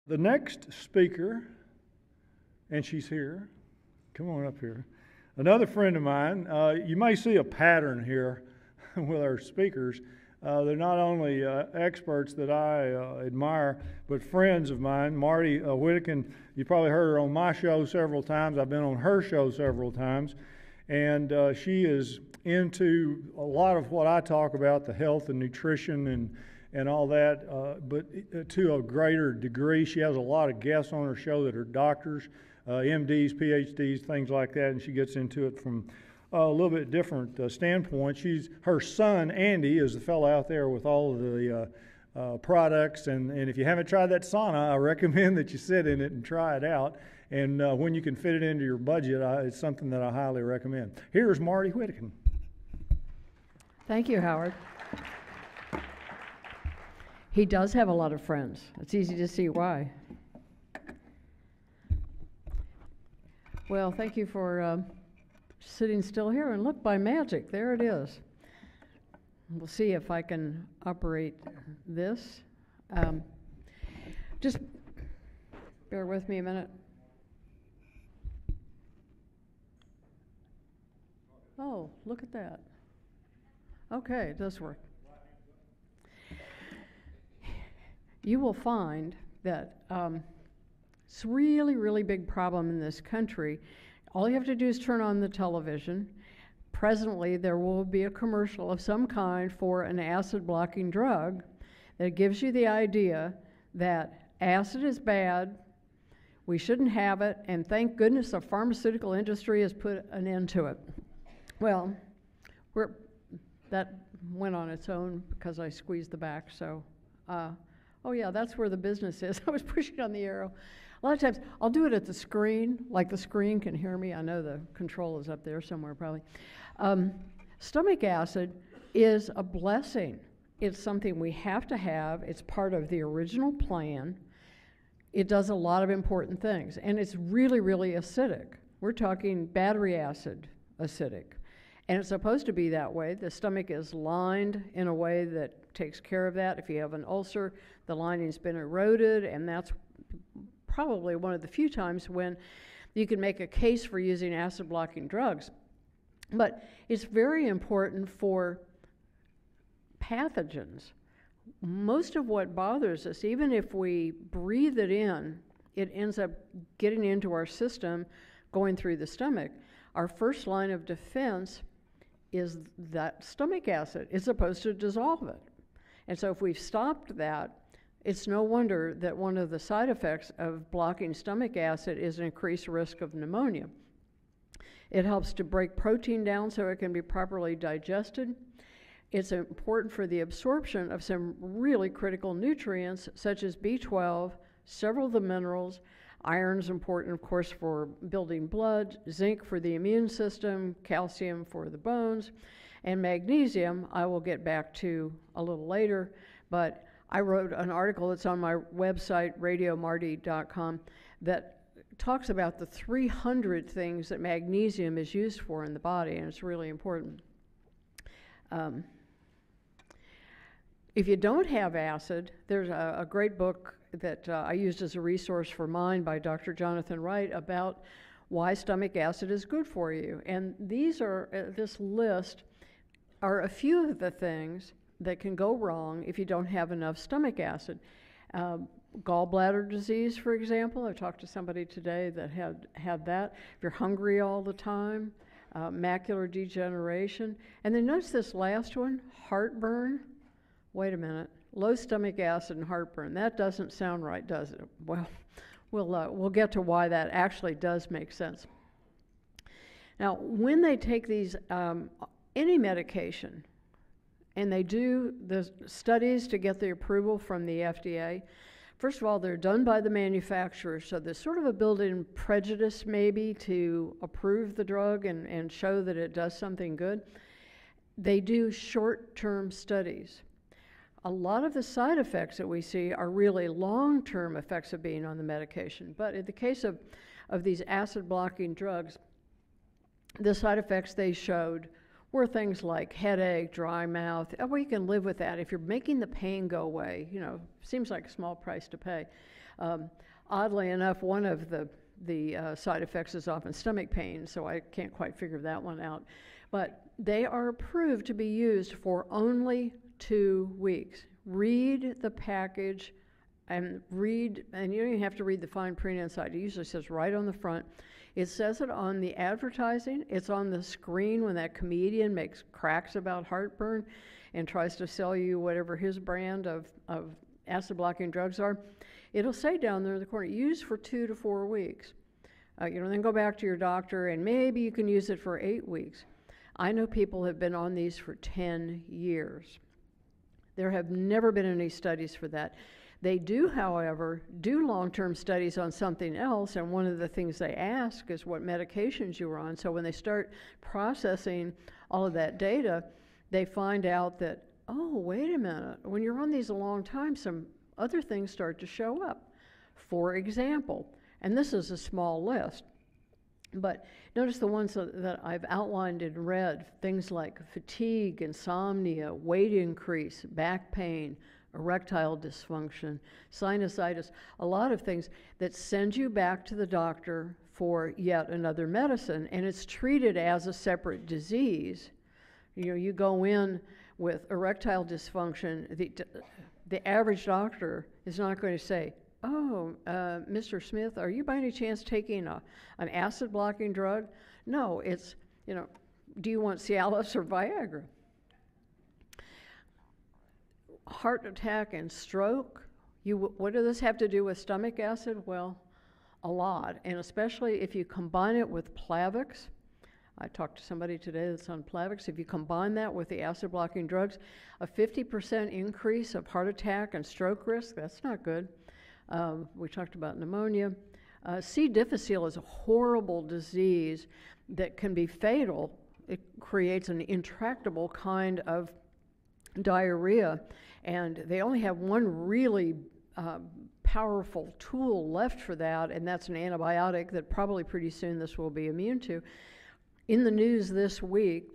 The next speaker, and she's here, come on up here, another friend of mine. You may see a pattern here with our speakers. They're not only experts that I admire, but friends of mine. Martie Whittekin, you probably heard her on my show several times. I've been on her show several times. And she is into a lot of what I talk about, the health and nutrition and all that, but to a greater degree. She has a lot of guests on her show that are doctors, MDs, PhDs, things like that, and she gets into it from a little bit different standpoint. Her son, Andy, is the fellow out there with all of the products, and if you haven't tried that sauna, I recommend that you sit in it and try it out. And when you can fit it into your budget, it's something that I highly recommend. Here's Martie Whittekin. Thank you, Howard. He does have a lot of friends. It's easy to see why. Well, thank you for sitting still here. And look, by magic, there it is. We'll see if I can operate this. Just bear with me a minute. Oh, look at that. Okay, it does work. You will find that it's a really, really big problem in this country. All you have to do is turn on the television. Presently, there will be a commercial of some kind for an acid-blocking drug that gives you the idea that acid is bad, we shouldn't have it, and thank goodness the pharmaceutical industry has put an end to it. Well, that went on its own because I squeezed the back, so, oh yeah, that's where the business is. I was pushing on the arrow. A lot of times, I'll do it at the screen, like the screen can hear me. I know the control is up there somewhere probably. Stomach acid is a blessing. It's something we have to have. It's part of the original plan. It does a lot of important things, and it's really, really acidic. We're talking battery acid acidic. And it's supposed to be that way. The stomach is lined in a way that takes care of that. If you have an ulcer, the lining's been eroded, and that's probably one of the few times when you can make a case for using acid-blocking drugs. But it's very important for pathogens. Most of what bothers us, even if we breathe it in, it ends up getting into our system, going through the stomach. Our first line of defense is that stomach acid. It's supposed to dissolve it. And so if we've stopped that, it's no wonder that one of the side effects of blocking stomach acid is an increased risk of pneumonia. It helps to break protein down so it can be properly digested. It's important for the absorption of some really critical nutrients such as B12, several of the minerals. Iron's important, of course, for building blood, zinc for the immune system, calcium for the bones, and magnesium I will get back to a little later, but I wrote an article that's on my website, radiomartie.com, that talks about the 300 things that magnesium is used for in the body, and it's really important. If you don't have acid, there's a great book that I used as a resource for mine by Dr. Jonathan Wright about why stomach acid is good for you. And these are, this list are a few of the things that can go wrong if you don't have enough stomach acid. Gallbladder disease, for example. I talked to somebody today that had that. If you're hungry all the time, macular degeneration. And then notice this last one, heartburn. Wait a minute. Low stomach acid and heartburn. That doesn't sound right, does it? Well, we'll get to why that actually does make sense. Now, when they take these, any medication, and they do the studies to get the approval from the FDA, first of all, they're done by the manufacturer, so there's sort of a built-in prejudice maybe to approve the drug and show that it does something good. They do short-term studies. A lot of the side effects that we see are really long-term effects of being on the medication. But in the case of these acid-blocking drugs, the side effects they showed were things like headache, dry mouth. Oh, well, you can live with that. If you're making the pain go away, you know, seems like a small price to pay. Oddly enough, one of the side effects is often stomach pain, so I can't quite figure that one out. But they are approved to be used for only 2 weeks. Read the package and you don't even have to read the fine print inside. It usually says right on the front. It says it on the advertising. It's on the screen when that comedian makes cracks about heartburn and tries to sell you whatever his brand of acid blocking drugs are. It'll say down there in the corner, use for 2 to 4 weeks. Then go back to your doctor and maybe you can use it for 8 weeks. I know people have been on these for 10 years. There have never been any studies for that. They do, however, do long-term studies on something else, and one of the things they ask is what medications you were on. So when they start processing all of that data, they find out that, oh, wait a minute, when you're on these a long time, some other things start to show up. For example, and this is a small list, but notice the ones that I've outlined in red, things like fatigue, insomnia, weight increase, back pain, erectile dysfunction, sinusitis, a lot of things that send you back to the doctor for yet another medicine, and it's treated as a separate disease. You go in with erectile dysfunction, the average doctor is not going to say, oh, Mr. Smith, are you by any chance taking an acid blocking drug? No, it's, do you want Cialis or Viagra? Heart attack and stroke, what does this have to do with stomach acid? Well, a lot, and especially if you combine it with Plavix. I talked to somebody today that's on Plavix. If you combine that with the acid blocking drugs, a 50% increase of heart attack and stroke risk, that's not good. We talked about pneumonia. C. difficile is a horrible disease that can be fatal. It creates an intractable kind of diarrhea, and they only have one really powerful tool left for that, and that's an antibiotic that probably pretty soon this will be immune to. In the news this week,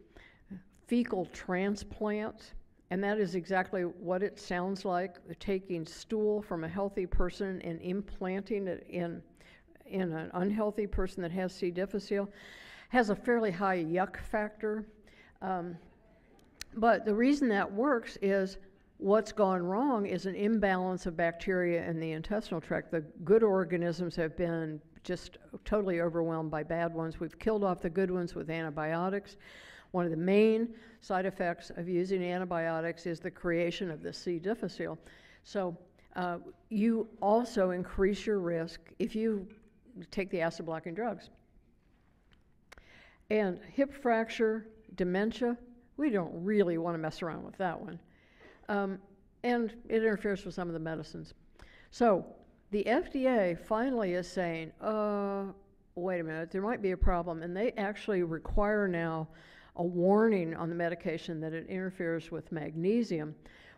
fecal transplant, and that is exactly what it sounds like, taking stool from a healthy person and implanting it in an unhealthy person that has C. difficile, has a fairly high yuck factor. But the reason that works is what's gone wrong is an imbalance of bacteria in the intestinal tract. The good organisms have been just totally overwhelmed by bad ones. We've killed off the good ones with antibiotics. One of the main side effects of using antibiotics is the creation of the C. difficile. So you also increase your risk if you take the acid blocking drugs. And hip fracture, dementia, we don't really want to mess around with that one. And it interferes with some of the medicines. So the FDA finally is saying, wait a minute, there might be a problem, and they actually require now a warning on the medication that it interferes with magnesium.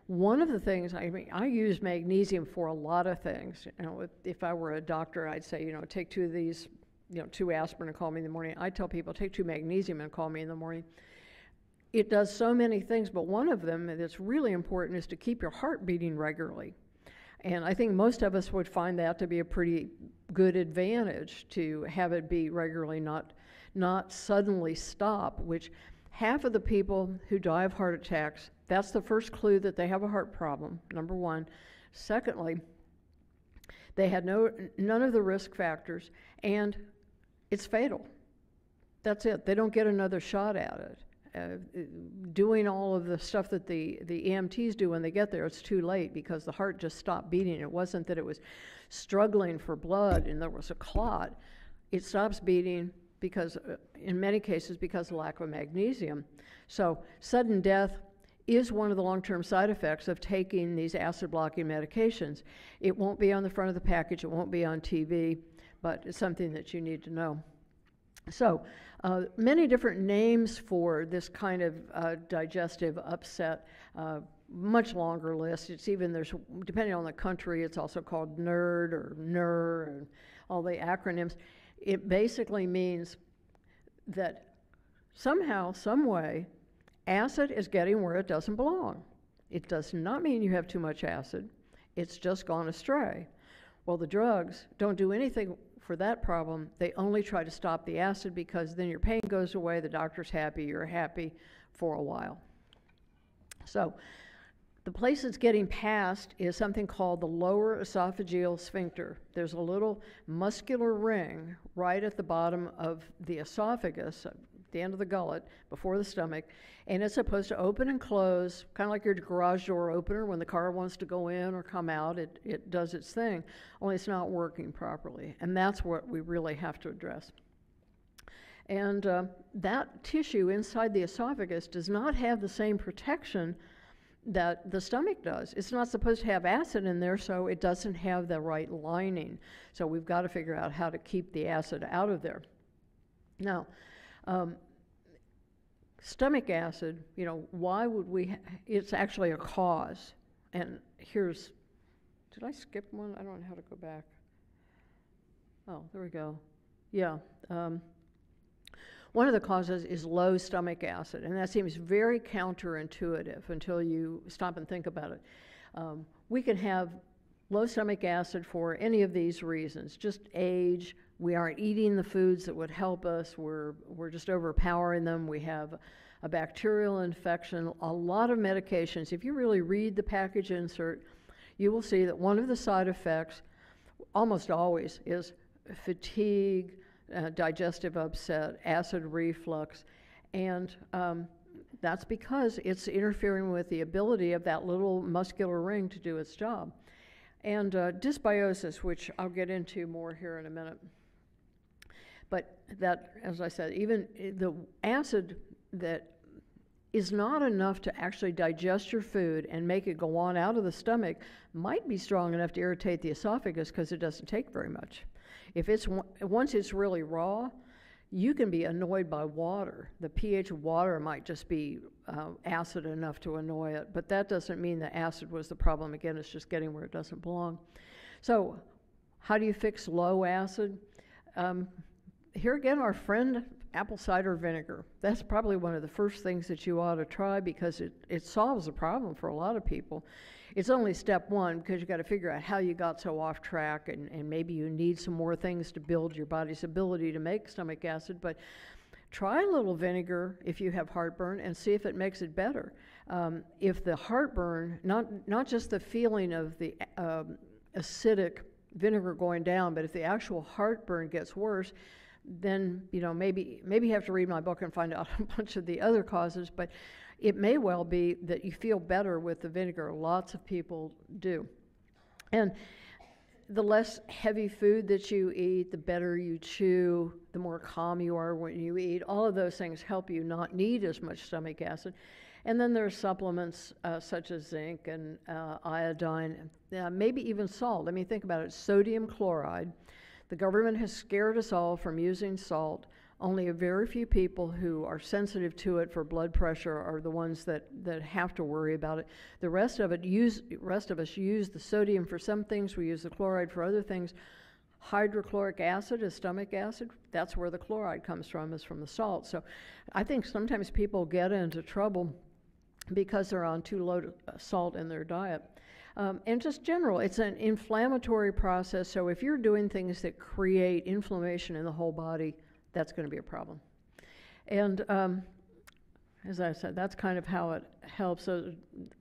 One of the things, I use magnesium for a lot of things. If I were a doctor, I'd say, take 2 of these, 2 aspirin and call me in the morning. I tell people, take 2 magnesium and call me in the morning. It does so many things, but one of them that's really important is to keep your heart beating regularly. And I think most of us would find that to be a pretty good advantage, to have it beat regularly, not suddenly stop, which half of the people who die of heart attacks, that's the first clue that they have a heart problem, number one. Secondly, they had none of the risk factors, and it's fatal. That's it. They don't get another shot at it. Doing all of the stuff that the EMTs do when they get there, it's too late because the heart just stopped beating. It wasn't that it was struggling for blood and there was a clot. It stops beating because, in many cases, because of lack of magnesium. So sudden death is one of the long-term side effects of taking these acid-blocking medications. It won't be on the front of the package. It won't be on TV, but it's something that you need to know. So many different names for this kind of digestive upset, much longer list. It's even, depending on the country, it's also called NERD or NER and all the acronyms. It basically means that somehow, some way, acid is getting where it doesn't belong. It does not mean you have too much acid. It's just gone astray. Well, the drugs don't do anything for that problem. They only try to stop the acid, because then your pain goes away, the doctor's happy, you're happy for a while. So the place it's getting past is something called the lower esophageal sphincter. There's a little muscular ring right at the bottom of the esophagus, at the end of the gullet, before the stomach, and it's supposed to open and close, kind of like your garage door opener. When the car wants to go in or come out, it does its thing, only it's not working properly, and that's what we really have to address. And that tissue inside the esophagus does not have the same protection that the stomach does. It's not supposed to have acid in there, so it doesn't have the right lining. So we've got to figure out how to keep the acid out of there. Now, stomach acid, you know, why would we, it's actually a cause. And here's, did I skip one? I don't know how to go back. Oh, there we go. Yeah. One of the causes is low stomach acid, and that seems very counterintuitive until you stop and think about it. We can have low stomach acid for any of these reasons: just age, we aren't eating the foods that would help us, we're just overpowering them, we have a bacterial infection, a lot of medications. If you really read the package insert, you will see that one of the side effects, almost always, is fatigue, digestive upset, acid reflux, and that's because it's interfering with the ability of that little muscular ring to do its job. And dysbiosis, which I'll get into more here in a minute. But that, as I said, even the acid that is not enough to actually digest your food and make it go on out of the stomach might be strong enough to irritate the esophagus, because it doesn't take very much. If it's, once it's really raw, you can be annoyed by water. The pH of water might just be acid enough to annoy it, but that doesn't mean the acid was the problem. Again, it's just getting where it doesn't belong. So how do you fix low acid? Here again, our friend apple cider vinegar. That's probably one of the first things that you ought to try, because it solves the problem for a lot of people. It's only step one, because you've got to figure out how you got so off track, and maybe you need some more things to build your body's ability to make stomach acid. But try a little vinegar if you have heartburn and see if it makes it better. If the heartburn, not just the feeling of the acidic vinegar going down, but if the actual heartburn gets worse, then maybe you have to read my book and find out a bunch of the other causes. But it may well be that you feel better with the vinegar. Lots of people do. And the less heavy food that you eat, the better you chew, the more calm you are when you eat. All of those things help you not need as much stomach acid. And then there are supplements such as zinc and iodine, maybe even salt. I mean, think about it. Sodium chloride. The government has scared us all from using salt. Only a very few people who are sensitive to it for blood pressure are the ones that have to worry about it. The rest of us use the sodium for some things. We use the chloride for other things. Hydrochloric acid is stomach acid. That's where the chloride comes from, is from the salt. So I think sometimes people get into trouble because they're on too low salt in their diet. And just general, it's an inflammatory process. So if you're doing things that create inflammation in the whole body, that's going to be a problem. And as I said, that's kind of how it helps. So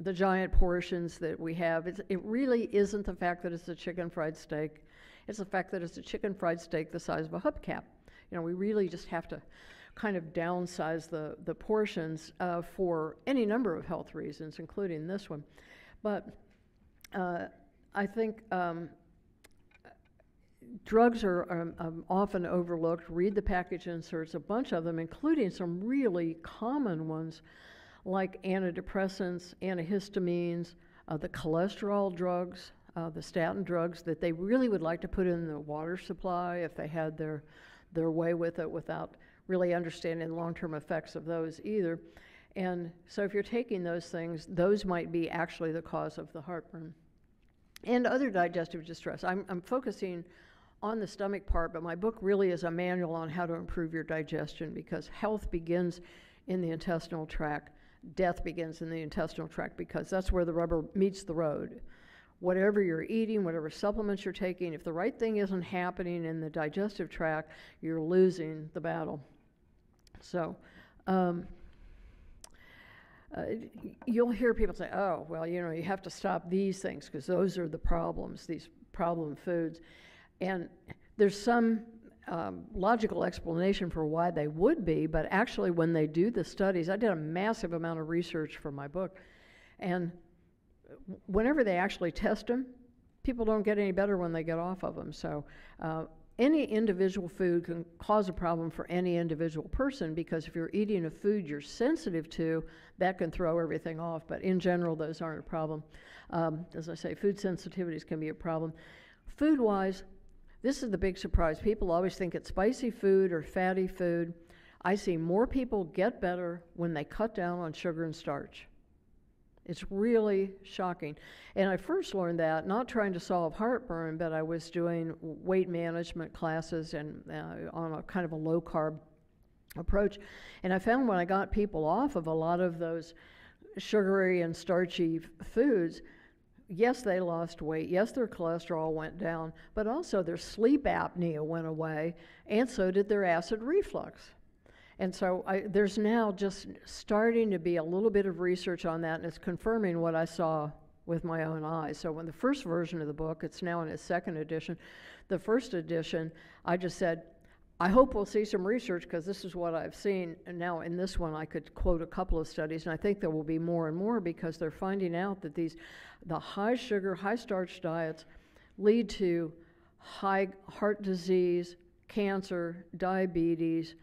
the giant portions that we have, it really isn't the fact that it's a chicken fried steak. It's the fact that it's a chicken fried steak the size of a hubcap. We really just have to kind of downsize the portions for any number of health reasons, including this one. But I think drugs are often overlooked. Read the package inserts, a bunch of them, including some really common ones like antidepressants, antihistamines, the cholesterol drugs, the statin drugs that they really would like to put in the water supply if they had their way with it, without really understanding the long-term effects of those either. And so if you're taking those things, those might be actually the cause of the heartburn. And other digestive distress. I'm focusing on the stomach part, but my book really is a manual on how to improve your digestion, because health begins in the intestinal tract. Death begins in the intestinal tract, because that's where the rubber meets the road. whatever you're eating, whatever supplements you're taking, if the right thing isn't happening in the digestive tract, you're losing the battle. So you'll hear people say, oh, well, you know, you have to stop these things because those are the problems, these problem foods. And there's some logical explanation for why they would be, but actually when they do the studies, I did a massive amount of research for my book, and whenever they actually test them, people don't get any better when they get off of them. So any individual food can cause a problem for any individual person, because if you're eating a food you're sensitive to, that can throw everything off. But in general, those aren't a problem. As I say, food sensitivities can be a problem. Food-wise, this is the big surprise. People always think it's spicy food or fatty food. I see more people get better when they cut down on sugar and starch. It's really shocking. And I first learned that not trying to solve heartburn, but I was doing weight management classes and on a kind of a low-carb approach. And I found when I got people off of a lot of those sugary and starchy foods, yes, they lost weight. Yes, their cholesterol went down, but also their sleep apnea went away, and so did their acid reflux. And so there's now just starting to be a little bit of research on that, and it's confirming what I saw with my own eyes. So when the first version of the book, it's now in its second edition, the first edition, I just said, I hope we'll see some research because this is what I've seen. And now in this one, I could quote a couple of studies, and I think there will be more and more because they're finding out that the high sugar, high starch diets lead to high heart disease, cancer, diabetes,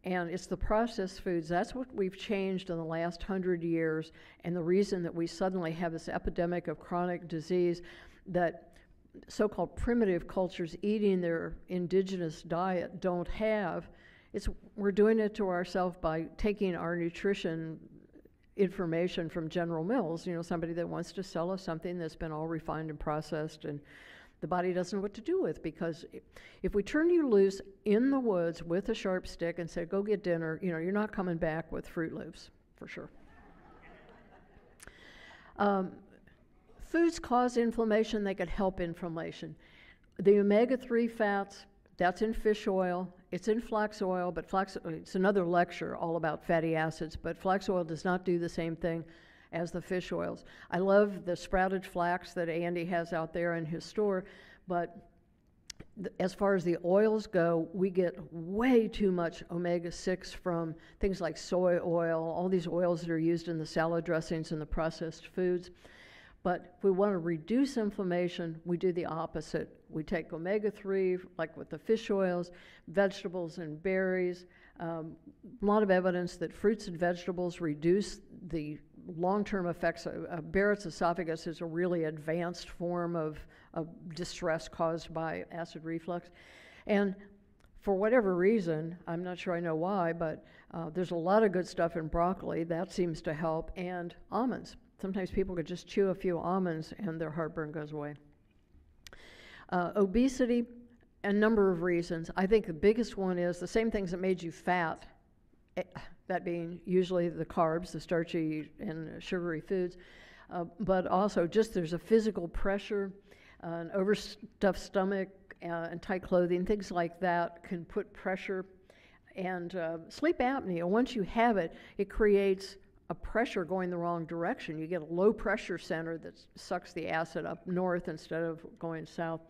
and it's the processed foods. That's what we've changed in the last 100 years, and the reason that we suddenly have this epidemic of chronic disease that so-called primitive cultures eating their indigenous diet don't have. We're doing it to ourselves by taking our nutrition information from General Mills, you know, somebody that wants to sell us something that's been all refined and processed, and the body doesn't know what to do with, because if we turn you loose in the woods with a sharp stick and say, go get dinner, you know, you're not coming back with Fruit Loops, for sure. Foods cause inflammation, they could help inflammation. The omega-3 fats, that's in fish oil, it's in flax oil, but it's another lecture all about fatty acids, but flax oil does not do the same thing as the fish oils. I love the sprouted flax that Andy has out there in his store, but as far as the oils go, we get way too much omega-6 from things like soy oil, all these oils that are used in the salad dressings and the processed foods. But if we want to reduce inflammation, we do the opposite. We take omega-3, like with the fish oils, vegetables and berries. A lot of evidence that fruits and vegetables reduce the long-term effects. Barrett's esophagus is a really advanced form of distress caused by acid reflux. And for whatever reason, I'm not sure I know why, but there's a lot of good stuff in broccoli. That seems to help, and almonds. Sometimes people could just chew a few almonds and their heartburn goes away. Obesity, a number of reasons. I think the biggest one is the same things that made you fat, that being usually the carbs, the starchy and sugary foods, but also just there's a physical pressure, an overstuffed stomach, and tight clothing, things like that can put pressure. And sleep apnea, once you have it, it creates a pressure going the wrong direction. You get a low pressure center that sucks the acid up north instead of going south.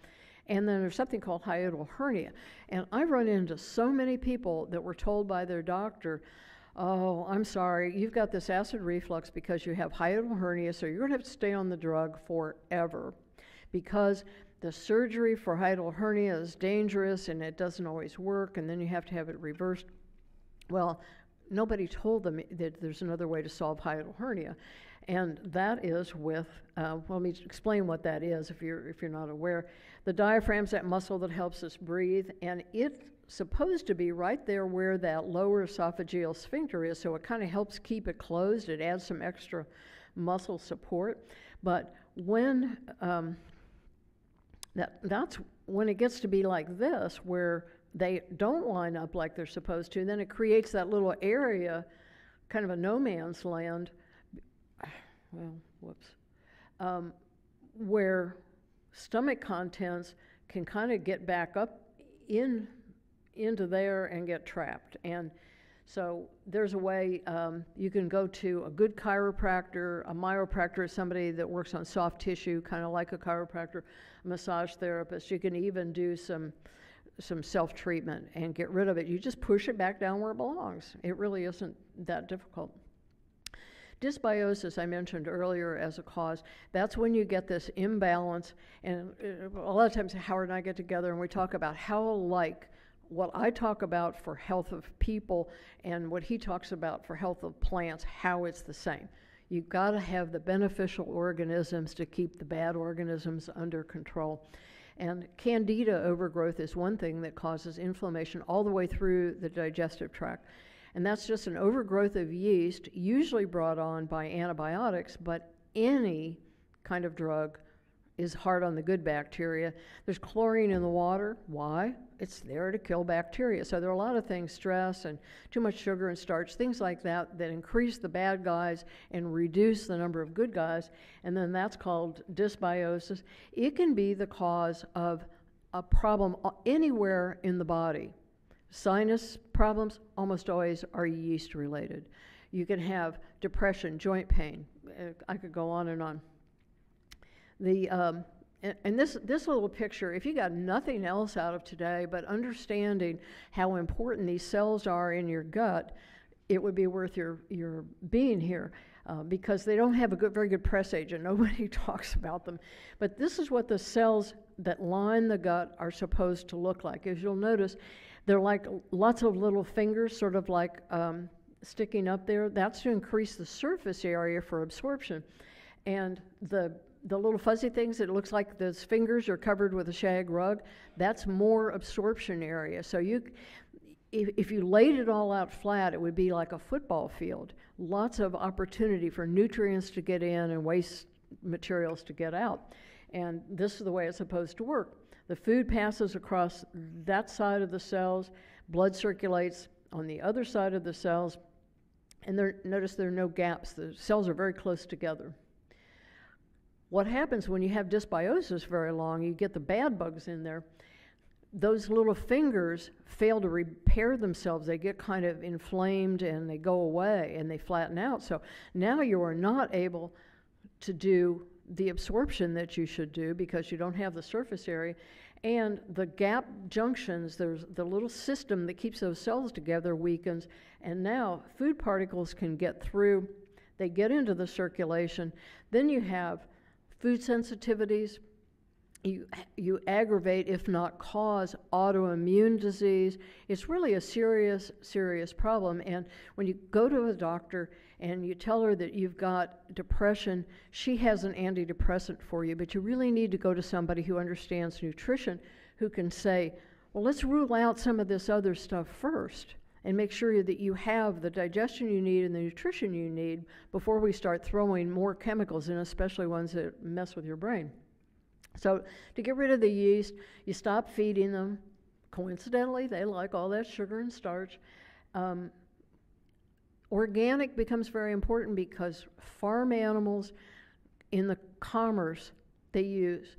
And then there's something called hiatal hernia. And I've run into so many people that were told by their doctor, oh, I'm sorry, you've got this acid reflux because you have hiatal hernia, so you're going to have to stay on the drug forever because the surgery for hiatal hernia is dangerous and it doesn't always work, and then you have to have it reversed. Well, nobody told them that there's another way to solve hiatal hernia, and that is with, let me explain what that is if you're not aware. The diaphragm's that muscle that helps us breathe, and it's supposed to be right there where that lower esophageal sphincter is, so it kind of helps keep it closed. It adds some extra muscle support, but when that's when it gets to be like this, where they don't line up like they're supposed to, then it creates that little area, kind of a no man's land. Well, whoops. where stomach contents can kind of get back up into there and get trapped. And so there's a way you can go to a good chiropractor. A chiropractor is somebody that works on soft tissue, kind of like a chiropractor, a massage therapist. You can even do some self-treatment and get rid of it. You just push it back down where it belongs. It really isn't that difficult. Dysbiosis, I mentioned earlier as a cause, that's when you get this imbalance. And a lot of times Howard and I get together and we talk about how alike what I talk about for health of people and what he talks about for health of plants, how it's the same. You've got to have the beneficial organisms to keep the bad organisms under control. And candida overgrowth is one thing that causes inflammation all the way through the digestive tract. And that's just an overgrowth of yeast, usually brought on by antibiotics, but any kind of drug is hard on the good bacteria. There's chlorine in the water. Why? It's there to kill bacteria. So there are a lot of things, stress and too much sugar and starch, things like that, that increase the bad guys and reduce the number of good guys. And then that's called dysbiosis. It can be the cause of a problem anywhere in the body. Sinus problems almost always are yeast related. You can have depression, joint pain. I could go on and on. And this little picture, if you got nothing else out of today but understanding how important these cells are in your gut, it would be worth your being here, because they don't have a very good press agent. Nobody talks about them. But this is what the cells that line the gut are supposed to look like. As you'll notice, they're like lots of little fingers, sort of like sticking up there. That's to increase the surface area for absorption. And the little fuzzy things, it looks like those fingers are covered with a shag rug, that's more absorption area. So if you laid it all out flat, it would be like a football field. Lots of opportunity for nutrients to get in and waste materials to get out. And this is the way it's supposed to work. The food passes across that side of the cells, blood circulates on the other side of the cells, and notice there are no gaps. The cells are very close together. What happens when you have dysbiosis very long, you get the bad bugs in there, those little fingers fail to repair themselves. They get kind of inflamed and they go away and they flatten out. So now you are not able to do the absorption that you should do because you don't have the surface area. And the gap junctions, there's the little system that keeps those cells together weakens, and now food particles can get through, they get into the circulation. Then you have food sensitivities, you aggravate, if not cause, autoimmune disease. It's really a serious, serious problem. And when you go to a doctor and you tell her that you've got depression, she has an antidepressant for you, but you really need to go to somebody who understands nutrition, who can say, well, let's rule out some of this other stuff first and make sure that you have the digestion you need and the nutrition you need before we start throwing more chemicals in, especially ones that mess with your brain. So to get rid of the yeast, you stop feeding them. Coincidentally, they like all that sugar and starch. Organic becomes very important because farm animals in the commerce, they use,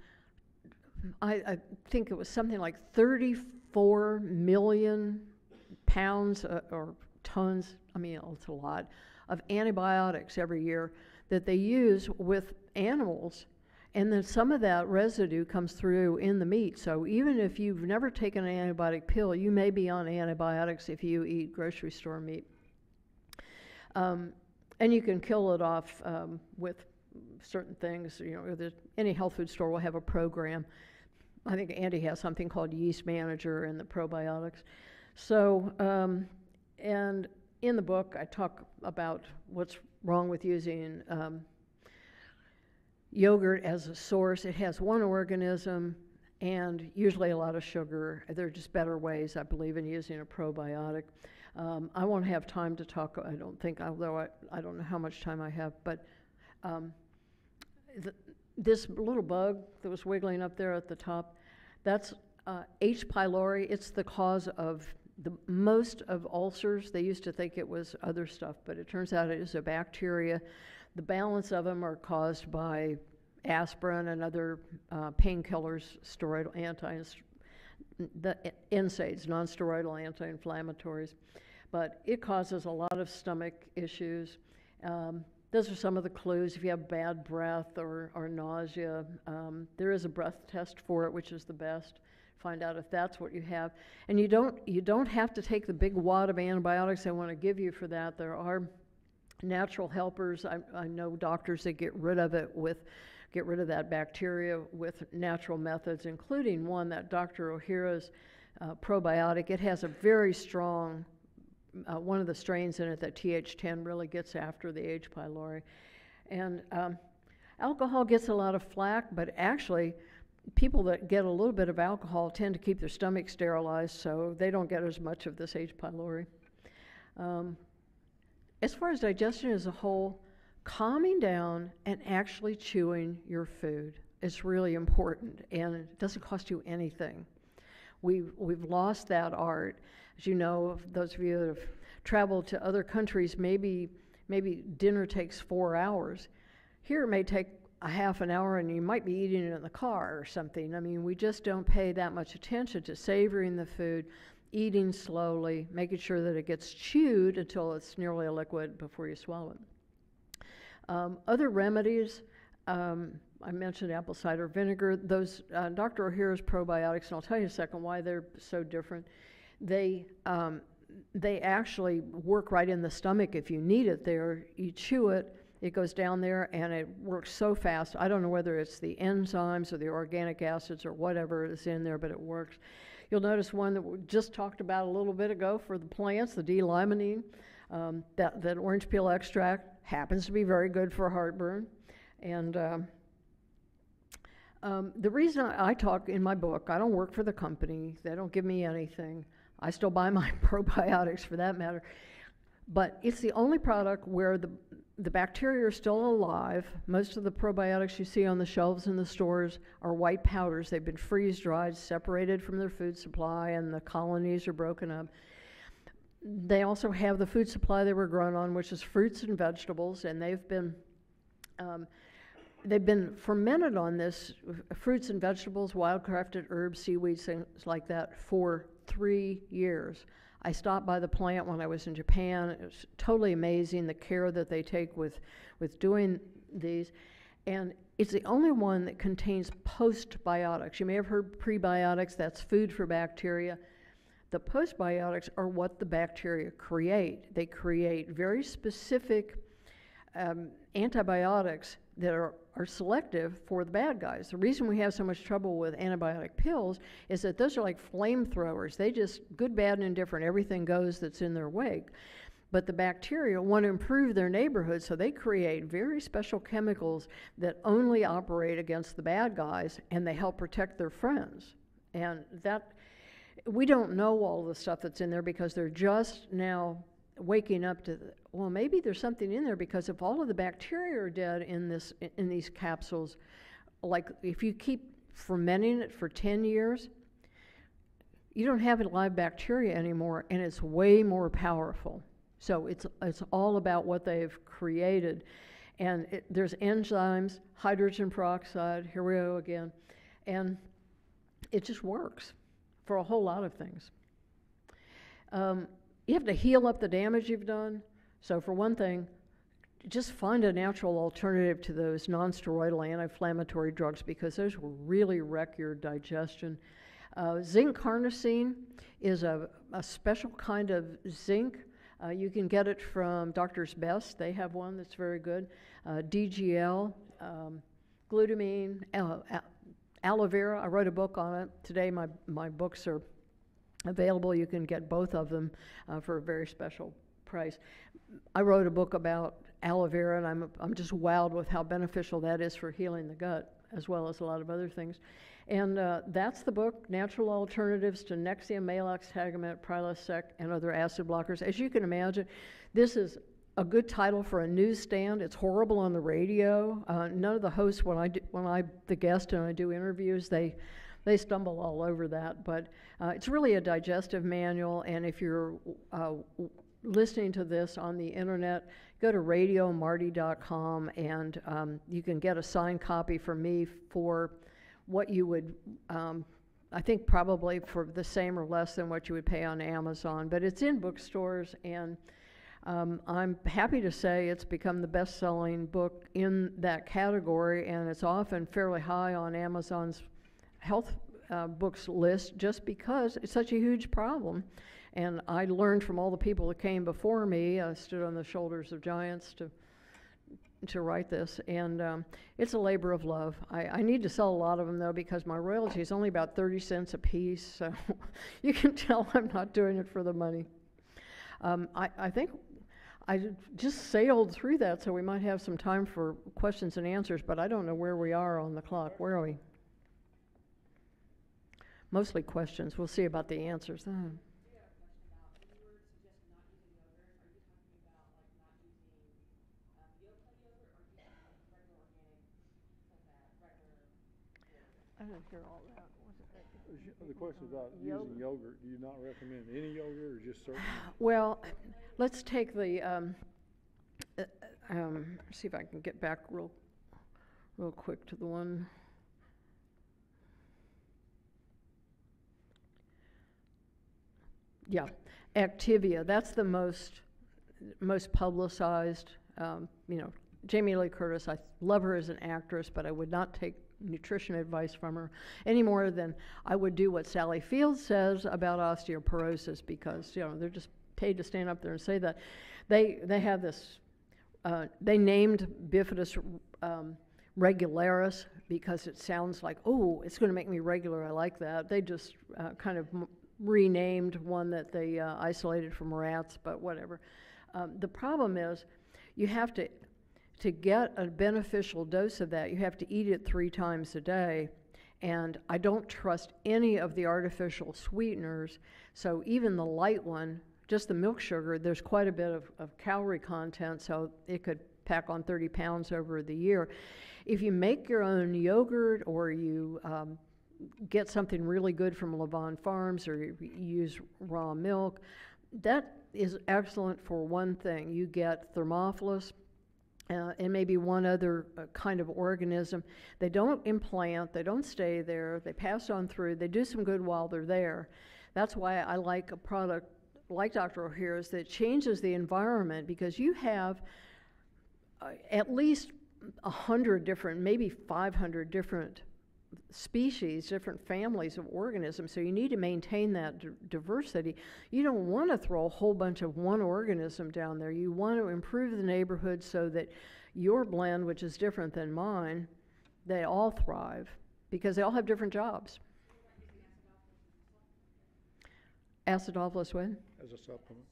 I think it was something like 34 million pounds or tons, I mean, it's a lot, of antibiotics every year that they use with animals. And then some of that residue comes through in the meat. So even if you've never taken an antibiotic pill, you may be on antibiotics if you eat grocery store meat. And you can kill it off with certain things. You know, any health food store will have a program. I think Andy has something called Yeast Manager and the probiotics. So, and in the book, I talk about what's wrong with using yogurt as a source. It has one organism and usually a lot of sugar. There are just better ways, I believe, in using a probiotic. I won't have time to talk, I don't think, although I don't know how much time I have, but this little bug that was wiggling up there at the top, that's H. pylori. It's the cause of most of ulcers. They used to think it was other stuff, but it turns out it is a bacteria. The balance of them are caused by aspirin and other painkillers, the NSAIDs, non-steroidal anti-inflammatories, but it causes a lot of stomach issues. Those are some of the clues. If you have bad breath or nausea, there is a breath test for it, which is the best. Find out if that's what you have. And you don't have to take the big wad of antibiotics they want to give you for that. There are natural helpers. I know doctors that get rid of that bacteria with natural methods, including one, that Dr. O'Hara's probiotic. It has a very strong, one of the strains in it that TH10 really gets after the H. pylori. And alcohol gets a lot of flack, but actually people that get a little bit of alcohol tend to keep their stomach sterilized, so they don't get as much of this H. pylori. As far as digestion as a whole, calming down and actually chewing your food is really important, and it doesn't cost you anything. We've lost that art. As you know, those of you that have traveled to other countries, maybe dinner takes 4 hours. Here it may take a half an hour, and you might be eating it in the car or something. I mean, we just don't pay that much attention to savoring the food, eating slowly, making sure that it gets chewed until it's nearly a liquid before you swallow it. Other remedies, I mentioned apple cider vinegar. Those Dr. O'Hara's probiotics, and I'll tell you in a second why they're so different. They actually work right in the stomach if you need it there. You chew it, it goes down there, and it works so fast. I don't know whether it's the enzymes or the organic acids or whatever is in there, but it works. You'll notice one that we just talked about a little bit ago for the plants, the D-limonene. That orange peel extract happens to be very good for heartburn. And the reason I talk in my book, I don't work for the company. They don't give me anything. I still buy my probiotics for that matter. But it's the only product where the bacteria are still alive. Most of the probiotics you see on the shelves in the stores are white powders. They've been freeze-dried, separated from their food supply, and the colonies are broken up. They also have the food supply they were grown on, which is fruits and vegetables, and they've been fermented on this, fruits and vegetables, wild-crafted herbs, seaweeds, things like that, for 3 years. I stopped by the plant when I was in Japan. It was totally amazing, the care that they take with doing these. And it's the only one that contains postbiotics. You may have heard prebiotics, that's food for bacteria. The postbiotics are what the bacteria create. They create very specific antibiotics that are selective for the bad guys. The reason we have so much trouble with antibiotic pills is that those are like flamethrowers. They just, good, bad, and indifferent, everything goes that's in their wake. But the bacteria want to improve their neighborhood, so they create very special chemicals that only operate against the bad guys, and they help protect their friends. And that, we don't know all the stuff that's in there because they're just now waking up to, well, maybe there's something in there, because if all of the bacteria are dead in these capsules, like if you keep fermenting it for 10 years, you don't have live bacteria anymore, and it's way more powerful. So it's all about what they've created. And there's enzymes, hydrogen peroxide, here we go again, and it just works for a whole lot of things. You have to heal up the damage you've done. So for one thing, just find a natural alternative to those non-steroidal anti-inflammatory drugs, because those will really wreck your digestion. Zinc carnosine is a special kind of zinc. You can get it from Doctor's Best. They have one that's very good. DGL, glutamine, aloe vera. I wrote a book on it. Today my books are available. You can get both of them for a very special price. I wrote a book about aloe vera, and I'm just wowed with how beneficial that is for healing the gut, as well as a lot of other things. And that's the book, Natural Alternatives to Nexium, Maalox, Tagamet, Prilosec, and Other Acid Blockers. As you can imagine, this is a good title for a newsstand. It's horrible on the radio. None of the hosts, when I the guest and I do interviews, they stumble all over that. But it's really a digestive manual, and if you're listening to this on the internet, go to radiomartie.com, and you can get a signed copy from me for what you would, I think probably for the same or less than what you would pay on Amazon. But it's in bookstores, and I'm happy to say it's become the best-selling book in that category, and it's often fairly high on Amazon's health books list just because it's such a huge problem. And I learned from all the people that came before me. I stood on the shoulders of giants to write this, and it's a labor of love. I need to sell a lot of them, though, because my royalty is only about 30 cents a piece, so you can tell I'm not doing it for the money. I think I just sailed through that, so we might have some time for questions and answers, but I don't know where we are on the clock. Where are we? Mostly questions. We'll see about the answers then. I didn't hear all that. The question about using yogurt, do you not recommend any yogurt or just certain? Well, let's take the, see if I can get back real quick to the one. Yeah, Activia, that's the most publicized, Jamie Lee Curtis, I love her as an actress, but I would not take nutrition advice from her any more than I would do what Sally Fields says about osteoporosis, because they're just paid to stand up there and say that. They have this, they named bifidus regularis because it sounds like, oh, it's going to make me regular, I like that. They just kind of renamed one that they isolated from rats, but whatever. The problem is you have to get a beneficial dose of that, you have to eat it 3 times a day, and I don't trust any of the artificial sweeteners, so even the light one, just the milk sugar, there's quite a bit of calorie content, so it could pack on 30 pounds over the year. If you make your own yogurt, or you get something really good from Levon Farms, or you use raw milk, that is excellent for one thing. You get Thermophilus, and maybe one other kind of organism. They don't implant, they don't stay there, they pass on through, they do some good while they're there. That's why I like a product like Dr. O'Hare's that changes the environment, because you have at least 100 different, maybe 500 different species, different families of organisms, so you need to maintain that diversity. You don't want to throw a whole bunch of one organism down there. You want to improve the neighborhood so that your blend, which is different than mine, they all thrive, because they all have different jobs. Acidophilus what? As a supplement.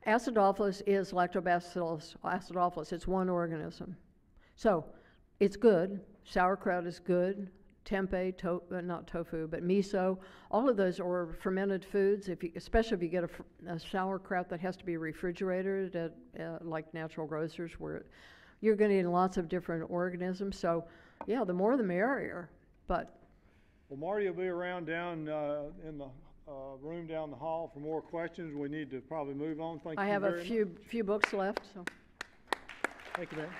Acidophilus is Lactobacillus acidophilus. It's one organism. So it's good. Sauerkraut is good. Tempeh, not tofu, but miso, all of those are fermented foods. Especially if you get a sauerkraut that has to be refrigerated at like Natural Grocers, where you're going to eat lots of different organisms. So, yeah, the more the merrier. But well, Martie will be around down in the room down the hall for more questions. We need to probably move on. Thank you very much. I have a few books left. So. Thank you, ma'am.